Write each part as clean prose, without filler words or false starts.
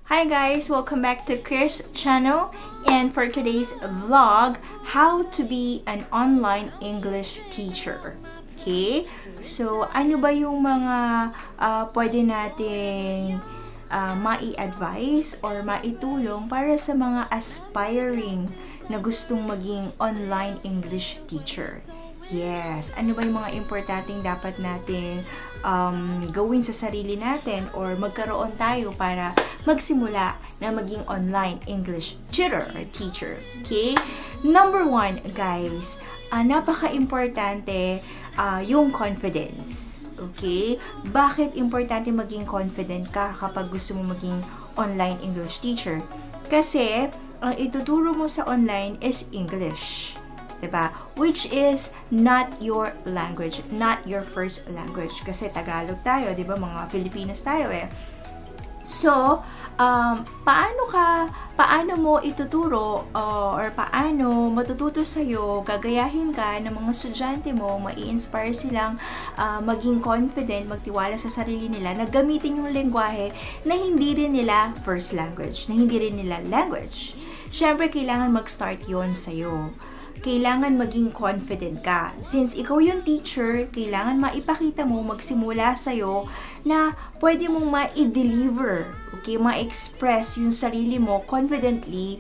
Hi guys, welcome back to Chris channel, and for today's vlog, how to be an online English teacher. Okay? So, ano ba yung mga pwede nating mai-advise or maitulong para sa mga aspiring na gustong maging online English teacher? Yes, ano ba yung mga importanteng dapat nating gawin sa sarili natin or magkaroon tayo para magsimula na maging online English tutor or teacher. Okay? Number 1, guys, napaka-importante yung confidence. Okay? Bakit importante maging confident ka kapag gusto mo maging online English teacher? Kasi, ang ituturo mo sa online is English. Diba? Which is not your language, not your first language. Kasi Tagalog tayo, diba? Mga Filipinos tayo eh. So, paano mo ituturo or paano matututo sa'yo, gagayahin ka ng mga estudyante mo, mai-inspire silang maging confident, magtiwala sa sarili nila, na gamitin yung lengguwahe na hindi rin nila first language, na hindi rin nila language. Siyempre, kailangan mag-start yon sa'yo. Kailangan maging confident ka. Since ikaw yung teacher, kailangan maipakita mo, magsimula sa'yo na pwede mong ma-deliver, okay, ma-express yung sarili mo confidently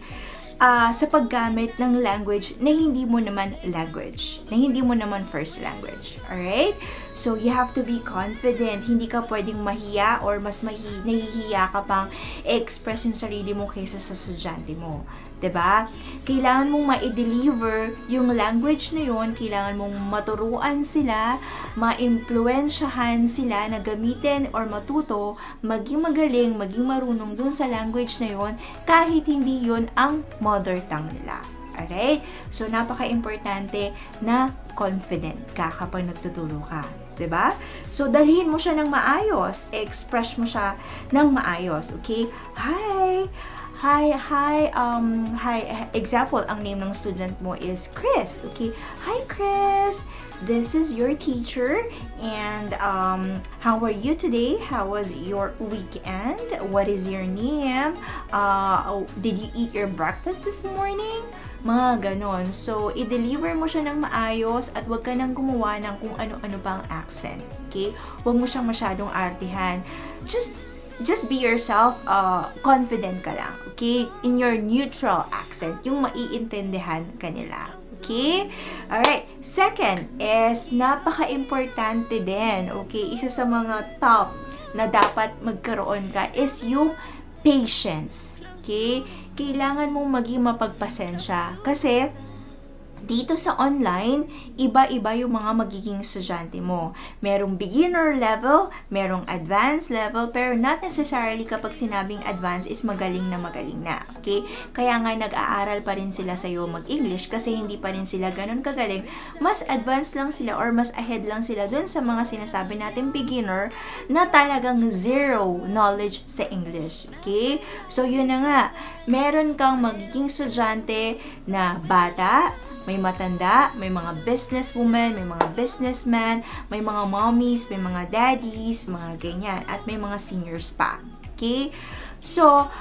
sa paggamit ng language na hindi mo naman language, na hindi mo naman first language. Alright? So, you have to be confident. Hindi ka pwedeng mahiya or mas nahihiya ka pang express yung sarili mo kaysa sa estudyante mo. 'Di ba? Kailangan mong ma-deliver yung language na yon, kailangan mong maturuan sila, ma-impluwensyahan sila na gamitin or matuto, maging magaling, maging marunong dun sa language na yon kahit hindi yon ang mother tongue nila. Alright? So, napaka-importante na confident ka kapag nagtuturo ka. 'Di ba? So, dalhin mo siya ng maayos, express mo siya ng maayos. Okay? Hi, example, ang name ng student mo is Chris. Okay, hi Chris, this is your teacher, and how are you today? How was your weekend? What is your name? Did you eat your breakfast this morning? Mga ganon. So, i-deliver mo siya ng maayos at wag ka nang gumawa ng kung ano-ano pang accent. Okay? Huwag mo siyang masyadong artihan. Just be yourself, confident ka lang, okay? In your neutral accent, yung maiintindihan ka nila, okay? Alright, second is, napaka-importante din, okay? Isa sa mga top na dapat magkaroon ka is yung patience, okay? Kailangan mong maging mapagpasensya kasi dito sa online, iba-iba yung mga magiging estudyante mo. Merong beginner level, merong advanced level, pero not necessarily kapag sinabing advanced is magaling na. Okay? Kaya nga nag-aaral pa rin sila sa'yo mag-English kasi hindi pa rin sila ganun kagaling. Mas advanced lang sila or mas ahead lang sila dun sa mga sinasabi natin beginner na talagang zero knowledge sa English. Okay? So, yun na nga. Meron kang magiging estudyante na bata, may matanda, may mga businesswoman, may mga businessman, may mga mommies, may mga daddies, mga ganyan, at may mga seniors pa. Okay? So,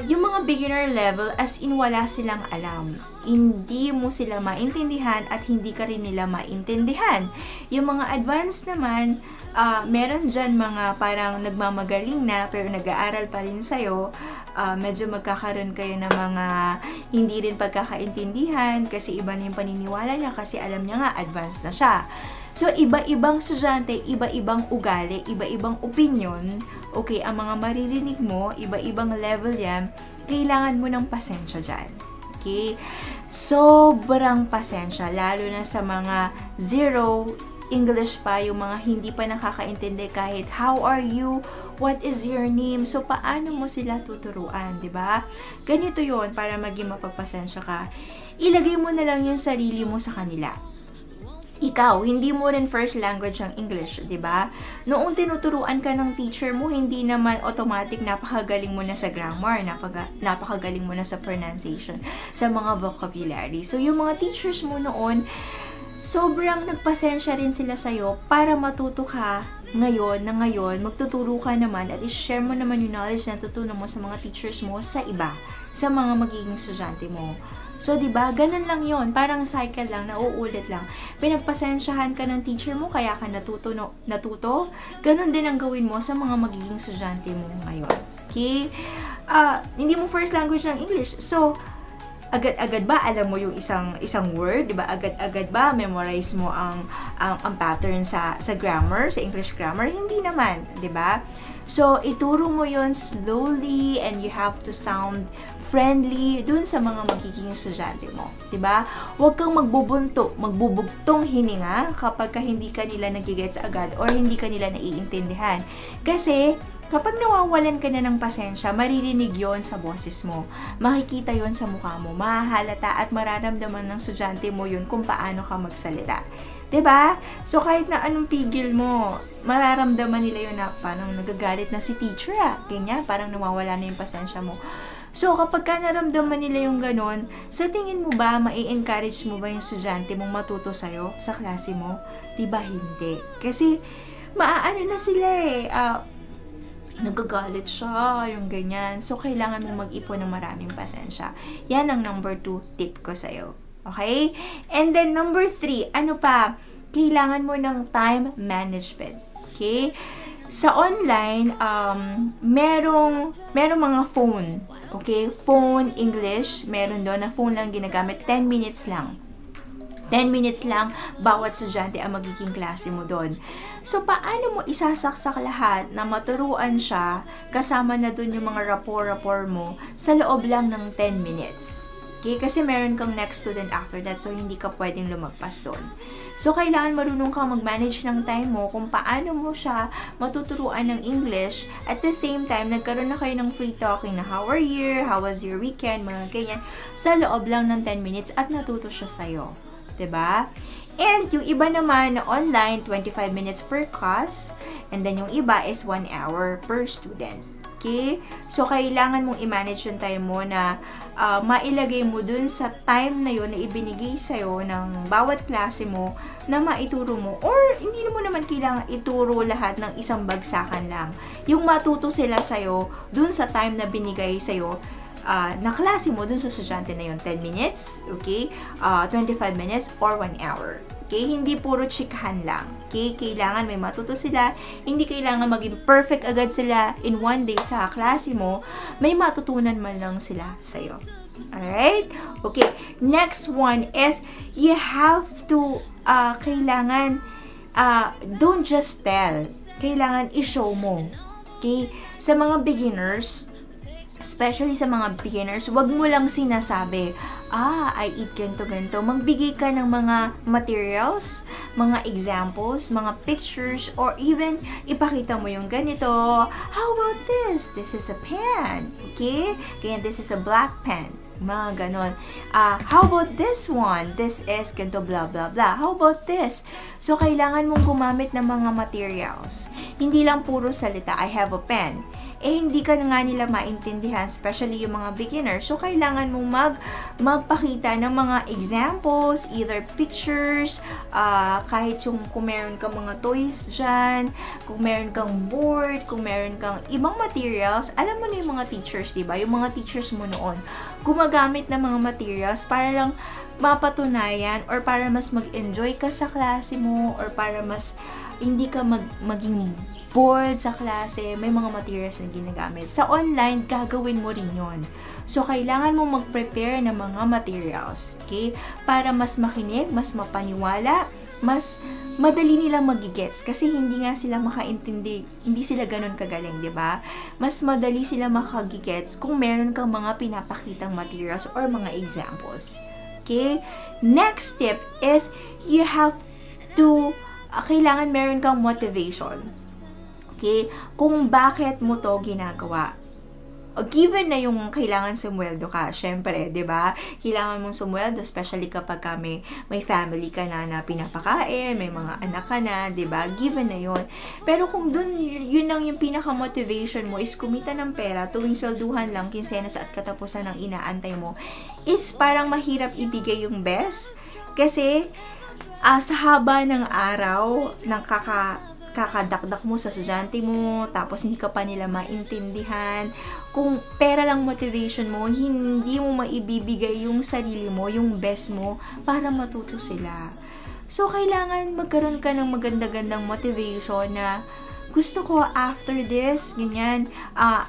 yung mga beginner level, as in wala silang alam. Hindi mo sila maintindihan at hindi ka rin nila maintindihan. Yung mga advanced naman, meron dyan mga parang nagmamagaling na pero nag-aaral pa rin sa'yo. Medyo magkakaroon kayo ng mga hindi rin pagkakaintindihan kasi iba na yung paniniwala niya kasi alam niya nga advanced na siya. So, iba-ibang estudyante, iba-ibang ugali, iba-ibang opinion. Okay, ang mga maririnig mo, iba-ibang level yan, kailangan mo ng pasensya dyan. Okay? Sobrang pasensya, lalo na sa mga zero English pa, yung mga hindi pa nakakaintindi kahit how are you, what is your name, so paano mo sila tuturuan, di ba? Ganito yon para maging mapagpasensya ka. Ilagay mo na lang yung sarili mo sa kanila. Ikaw, hindi mo rin first language ang English, di ba? Noong tinuturuan ka ng teacher mo, hindi naman automatic napakagaling mo na sa grammar, napakagaling mo na sa pronunciation, sa mga vocabulary. So, yung mga teachers mo noon, sobrang nagpasensya rin sila sa'yo para matuto ka ngayon, magtuturo ka naman at i-share mo naman yung knowledge na tutunan mo sa mga teachers mo sa iba, sa mga magiging estudyante mo. So, diba, ganun lang yon, parang cycle lang, nauulit lang. Pinagpasensyahan ka ng teacher mo, kaya ka natuto. Ganun din ang gawin mo sa mga magiging estudyante mo ngayon. Okay? Hindi mo first language ng English. So, agad-agad ba alam mo yung isang word, 'di ba? Agad-agad ba memorize mo ang pattern sa grammar, sa English grammar? Hindi naman, 'di ba? So, ituro mo yon slowly and you have to sound friendly dun sa mga magiging estudyante mo, 'di ba? Huwag kang magbubugtong hininga kapag hindi ka nila nagigets agad or hindi ka nila naiintindihan. Kasi kapag nawawalan ka na ng pasensya, maririnig yon sa boses mo. Makikita yon sa mukha mo. Mahahalata at mararamdaman ng estudyante mo yun kung paano ka magsalita. 'Di ba? So, kahit na anong pigil mo, mararamdaman nila yun na parang nagagalit na si teacher ganyan, parang nawawala na yung pasensya mo. So, kapag ka naramdaman nila yung ganon, sa tingin mo ba, mai-encourage mo ba yung estudyante mong matuto sa'yo, sa klase mo? Diba hindi? Kasi, maaano na sila nagagalit siya, yung ganyan. So, kailangan mong mag-ipon ng maraming pasensya. Yan ang number 2 tip ko sa'yo. Okay? And then, number 3, ano pa? Kailangan mo ng time management. Okay? Sa online, merong mga phone. Okay? Phone, English, meron doon na phone lang ginagamit. 10 minutes lang. 10 minutes lang, bawat estudyante ang magiging klase mo doon. So, paano mo isasaksak lahat na maturuan siya, kasama na doon yung mga rapport mo, sa loob lang ng 10 minutes? Okay? Kasi meron kang next student after that, so hindi ka pwedeng lumagpas doon. So, kailangan marunong kang mag-manage ng time mo kung paano mo siya matuturuan ng English. At the same time, nagkaroon na kayo ng free talking na how are you, how was your weekend, mga ganyan, sa loob lang ng 10 minutes at natuto siya sa'yo. 'Di ba? And yung iba naman na online, 25 minutes per class. And then yung iba is 1 hour per student. Okay? So, kailangan mong i-manage yung time mo na mailagay mo dun sa time na yun na ibinigay sa'yo ng bawat klase mo na maituro mo. Or, hindi mo naman kailangan ituro lahat ng isang bagsakan lang. Yung matuto sila sa'yo dun sa time na binigay sa'yo na klase mo dun sa estudyante na yun. 10 minutes, okay? 25 minutes or 1 hour. Okay? Hindi puro chikahan lang. Okay? Kailangan may matuto sila. Hindi kailangan maging perfect agad sila in one day sa klase mo. May matutunan man lang sila sa'yo. Alright? Okay. Next one is, you have to, kailangan, don't just tell. Kailangan i-show mo. Okay? Sa mga beginners, especially sa mga beginners, wag mo lang sinasabi, I eat ganito. Magbigay ka ng mga materials, mga examples, mga pictures, or even ipakita mo yung ganito. How about this? This is a pen. Okay? Kaya this is a black pen. Mga ganon. How about this one? This is ganito, blah, blah, blah. How about this? So, kailangan mong gumamit ng mga materials. Hindi lang puro salita, I have a pen. Hindi ka nga nila maintindihan, especially yung mga beginners. So, kailangan mong magpakita ng mga examples, either pictures, kahit yung kung meron kang mga toys dyan, kung meron kang board, kung meron kang ibang materials. Alam mo na yung mga teachers, diba? Yung mga teachers mo noon, gumagamit ng mga materials para lang mapatunayan or para mas mag-enjoy ka sa klase mo or para mas hindi ka maging bored sa klase, may mga materials na ginagamit. Sa online, gagawin mo rin yon. So, kailangan mo mag-prepare ng mga materials, okay? Para mas makinig, mas mapaniwala, mas madali nilang magigets kasi hindi nga sila makaintindi, hindi sila ganun kagaling, di ba? Mas madali sila makagigets kung meron kang mga pinapakitang materials or mga examples. Okay? Next tip is you have to kailangan meron kang motivation. Okay? Kung bakit mo to ginagawa. Given na yung kailangan sumweldo ka, syempre, 'di ba? Kailangan mong sumweldo, especially kapag may family ka na pinapakain, may mga anak ka na, 'di ba? Given na 'yon. Pero kung yun lang yung pinaka-motivation mo is kumita ng pera, tuwing swelduhan lang, kinsenas at katapusan ng inaantay mo, is parang mahirap ibigay yung best. Kasi sa haba ng araw, ng kakadakdak mo sa estudyante mo, tapos hindi ka pa nila maintindihan, kung pera lang motivation mo, hindi mo maibibigay yung sarili mo, yung best mo, para matuto sila. So, kailangan magkaroon ka ng maganda-gandang motivation na gusto ko after this, ganyan,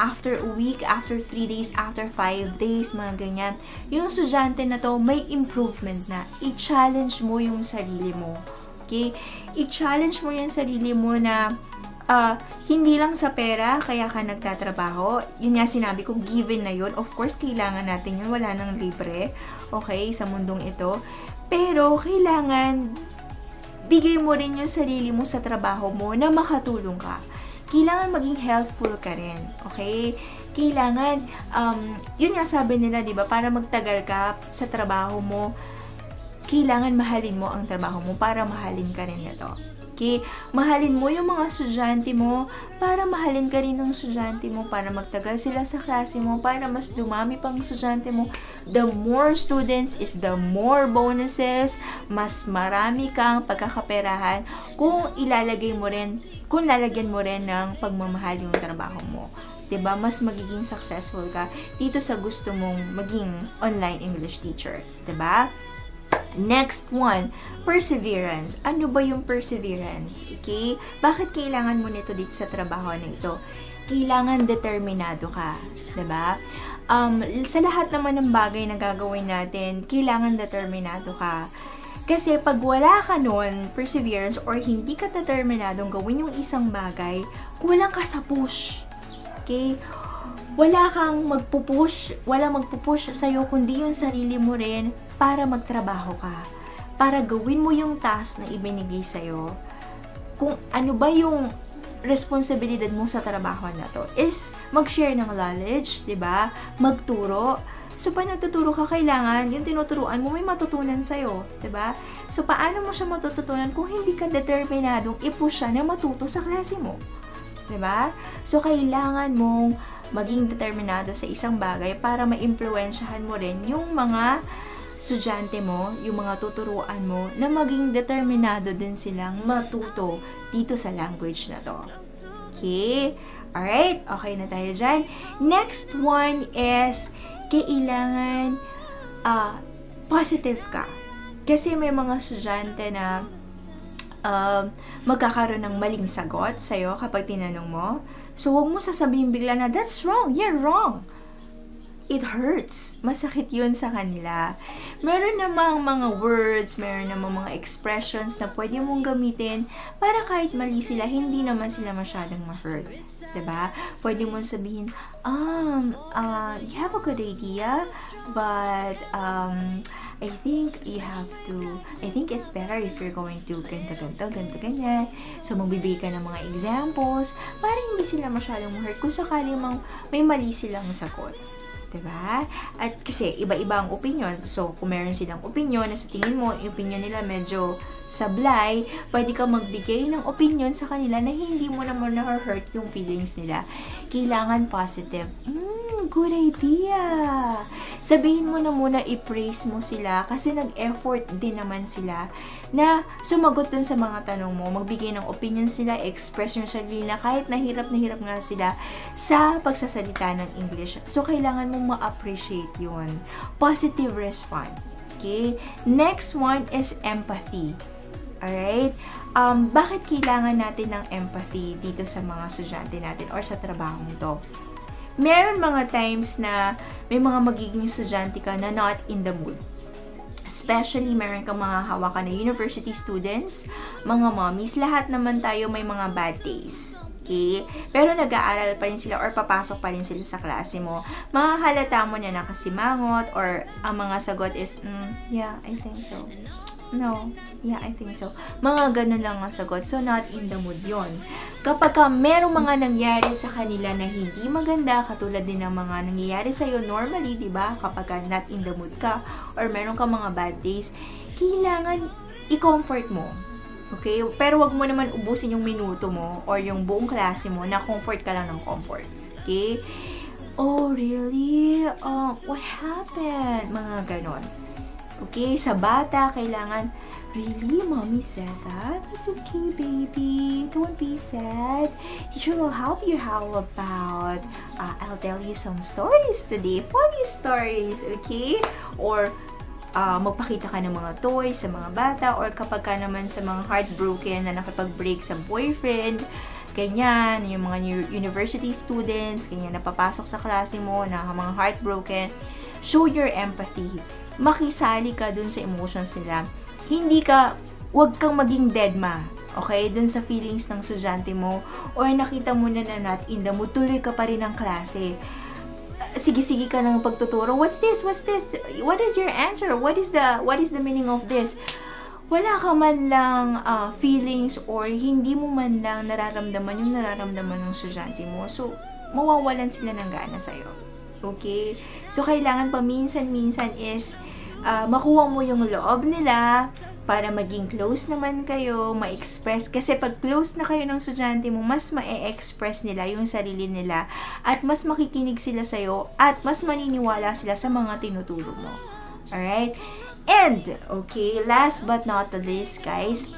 after a week, after 3 days, after 5 days, mga ganyan. Yung estudyante na to, may improvement na. I-challenge mo yung sarili mo. Okay? I-challenge mo yung sarili mo na hindi lang sa pera, kaya ka nagtatrabaho. Yun nga sinabi ko, given na yun. Of course, kailangan natin yun. Wala nang libre. Okay? Sa mundong ito. Pero, kailangan bigay mo rin yung sarili mo sa trabaho mo na makatulong ka. Kailangan maging helpful ka rin. Okay? Kailangan, yun nga sabi nila, di ba? Para magtagal ka sa trabaho mo, kailangan mahalin mo ang trabaho mo para mahalin ka rin nito. Okay? Mahalin mo yung mga estudyante mo para mahalin ka rin ng estudyante mo, para magtagal sila sa klase mo, para mas dumami pang estudyante mo. The more students is the more bonuses, mas marami kang pagkakaperahan kung ilalagay mo rin, kung lalagyan mo rin ng pagmamahal yung trabaho mo. 'Di ba? Mas magiging successful ka dito sa gusto mong maging online English teacher. 'Di ba? Next one, perseverance. Ano ba yung perseverance? Okay? Bakit kailangan mo nito dito sa trabaho na ito? Kailangan determinado ka. Diba? Sa lahat naman ng bagay na gagawin natin, kailangan determinado ka. Kasi pag wala ka nun, perseverance, or hindi ka determinadong gawin yung isang bagay, kulang ka sa push. Okay? Wala kang walang magpupush sa'yo, kundi yung sarili mo rin para magtrabaho ka. Para gawin mo yung task na ibinigay sa'yo. Kung ano ba yung responsibilidad mo sa trabaho na to is mag-share ng knowledge, 'di ba? Magturo. So, pag nagtuturo ka, kailangan yung tinuturuan mo may matutunan sa'yo, 'di ba? So, paano mo siya matututunan kung hindi ka determinadong i-push siya na matuto sa klase mo? 'Di ba? So, kailangan mong maging determinado sa isang bagay para ma-impluwensyahan mo rin yung mga estudyante mo, yung mga tuturuan mo, na maging determinado din silang matuto dito sa language na to. Okay? Alright? Okay na tayo dyan. Next one is, kailangan positive ka. Kasi may mga estudyante na magkakaroon ng maling sagot sa'yo kapag tinanong mo. So, huwag mo sasabihin bigla na, that's wrong, you're wrong. It hurts. Masakit yun sa kanila. Meron namang mga words, meron namang mga expressions na pwede mong gamitin para kahit mali sila, hindi naman sila masyadong ma-hurt. Diba? Pwede mong sabihin, you have a good idea, but I think it's better if you're going to ganto, ganyan. So, magbibigay ka ng mga examples para hindi sila masyadong ma-hurt kung sakali mang may mali silang sagot. Diba? At kasi iba-iba ang opinion. So, kung meron silang opinion na sa tingin mo, yung opinion nila medyo sablay, pwede kang magbigay ng opinion sa kanila na hindi mo naman na-hurt yung feelings nila. Kailangan positive. Good idea! Sabihin mo na muna, i-praise mo sila kasi nag-effort din naman sila na sumagot dun sa mga tanong mo, magbigay ng opinion sila, express yung sarili na kahit na hirap nga sila sa pagsasalita ng English. So, kailangan mong ma-appreciate yun. Positive response. Okay? Next one is empathy. Alright? Bakit kailangan natin ng empathy dito sa mga estudyante natin or sa trabaho to? Meron mga times na may mga magiging estudyante ka na not in the mood. Especially, meron kang mga hawakan na university students, mga mommies, lahat naman tayo may mga bad days. Okay? Pero nag-aaral pa rin sila or papasok pa rin sila sa klase mo. Mahahalata mo na nakasimangot or ang mga sagot is, yeah, I think so. No, yeah, I think so. Mga ganun lang ang sagot. So, not in the mood yon. Kapag merong mga nangyari sa kanila na hindi maganda, katulad din ng mga nangyayari sa'yo normally, di ba? Kapag not in the mood ka, or meron ka mga bad days, kailangan i-comfort mo. Okay? Pero wag mo naman ubusin yung minuto mo or yung buong klase mo na comfort ka lang ng comfort. Okay? Oh, really? What happened? Mga ganon. Okay, sa bata, kailangan Really? Mommy said that? That's okay, baby. Don't be sad. Teacher will help you. How about I'll tell you some stories today. Funny stories, okay? Or magpakita ka ng mga toys sa mga bata, or kapag ka naman sa mga heartbroken na nakapag-break sa boyfriend, ganyan, yung mga university students, ganyan, napapasok sa klase mo na mga heartbroken, show your empathy. Makisali ka dun sa emotions nila. Huwag kang maging deadma, okay? Dun sa feelings ng estudyante mo, or nakita mo na not in the mood, tuloy ka pa rin ng klase. Sige ka ng pagtuturo. What's this? What is your answer? What is the meaning of this? Wala ka man lang feelings, or hindi mo man lang nararamdaman yung nararamdaman ng estudyante mo. So, mawawalan sila ng gana sa'yo. Okay? So, kailangan paminsan-minsan is makuha mo yung loob nila para maging close naman kayo, ma-express. Kasi pag close na kayo ng estudyante mo, mas ma-express nila yung sarili nila, at mas makikinig sila sa'yo, at mas maniniwala sila sa mga tinuturo mo. Alright? And, okay, last but not the least, guys,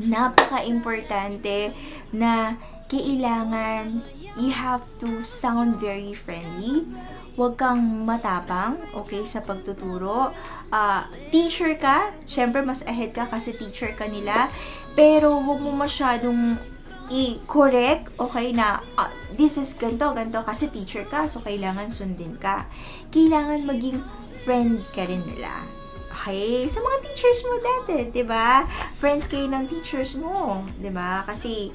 napaka-importante na kailangan you have to sound very friendly. Huwag kang matapang, okay, sa pagtuturo. Teacher ka, syempre mas ahead ka kasi teacher ka nila, pero huwag mo masyadong i-correct, okay, na this is ganito, kasi teacher ka, so kailangan sundin ka. Kailangan maging friend ka rin nila. Okay? Sa mga teachers mo dati, 'di ba? Friends kayo ng teachers mo, 'di ba? Kasi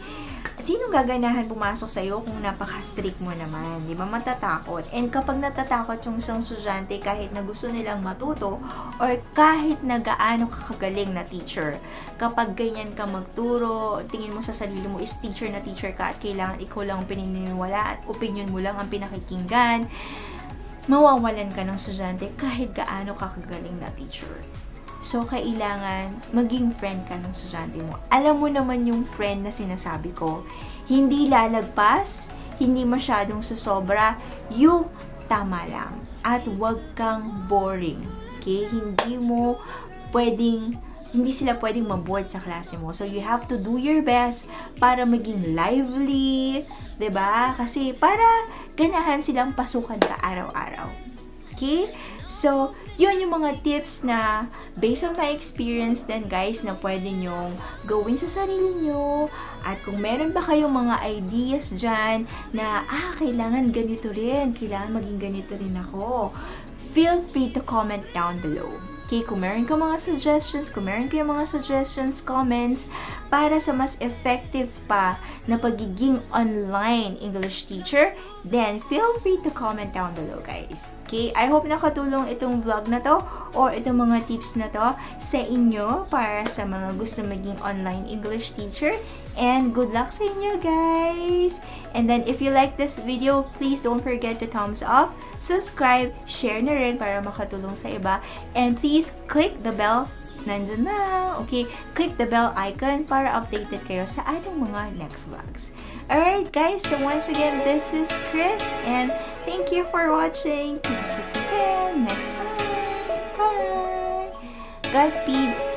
sinong gaganahan pumasok sa iyo kung napaka-strict mo naman, 'di ba? Matatakot. And kapag natatakot yung isang estudyante kahit na gusto nilang matuto, or kahit na gaano kagaling na teacher, kapag ganyan ka magturo, tingin mo sa sarili mo is teacher na teacher ka, at kailangan ikaw lang ang pininiwala at opinion mo lang ang pinakikinggan, mawawalan ka ng estudyante kahit gaano kakagaling na teacher. So, kailangan maging friend ka ng estudyante mo. Alam mo naman yung friend na sinasabi ko. Hindi lalagpas, hindi masyadong susobra, yung tama lang. At huwag kang boring. Okay? Hindi sila pwedeng maboard sa klase mo. So, you have to do your best para maging lively, 'di ba? Kasi para ganahan silang pasukan ka araw-araw. Okay? So, yun yung mga tips na based on my experience din, guys, na pwede nyong gawin sa sarili nyo. At kung meron ba kayong mga ideas dyan na, kailangan ganito rin, kailangan maging ganito rin ako, feel free to comment down below. Okay, kung meron ka mga suggestions, comments, para sa mas effective pa na pagiging online English teacher, then feel free to comment down below, guys. Okay, I hope nakatulong itong vlog na to, or itong mga tips na to sa inyo para sa mga gusto maging online English teacher. And good luck sa inyo, guys! And then, if you like this video, please don't forget to thumbs up, subscribe, share na rin para makatulong sa iba. And please click the bell. Nandyan na. Okay, click the bell icon para updated kayo sa ating mga next vlogs. Alright, guys. So, once again, this is Chris. And thank you for watching. See you again next time. Bye! Godspeed!